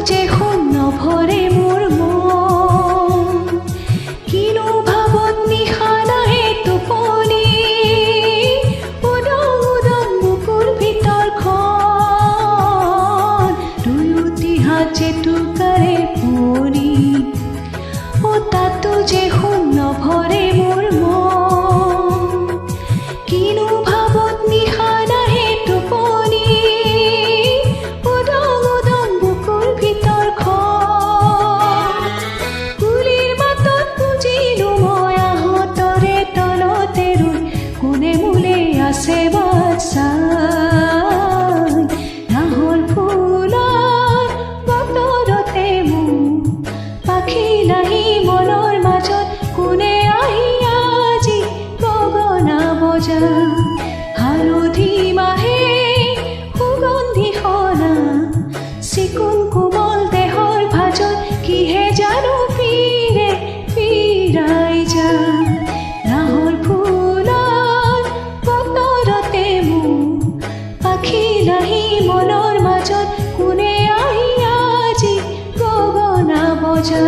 যে সোণ নভৰে মোৰ মন কিনো ভাৱত নিশা নাহে টোপনি উদং উদং বুকুৰ ভিতৰখন দুয়োটি হাত জেতুকাৰে পুৰি তাতো যে সোণ নভৰে মোৰ মন কিনো ভাৱত নিশা নাহে টোপনি উদং উদং বুকুৰ ভিতৰখন কুলিৰ মাতত বুজিলো মই আহঁতৰে তলতে ৰৈ কোনে মোলে আছে বাচ্চা নাহৰ ফুলৰ বতৰতে মোৰ পাখি নাহি মনৰ মাজত কোনে আহি আজি গগনা বজা হালধি মাহে সুগন্ধি সনা চিকুণ কোমল দেহৰ ভাজত কিহে জানো পীৰে পীৰাই যা নাহৰ ফুলৰ বতৰতে মোৰ পাখি নাহি মনৰ মাজত কোনে আহি আজি গগনা বজা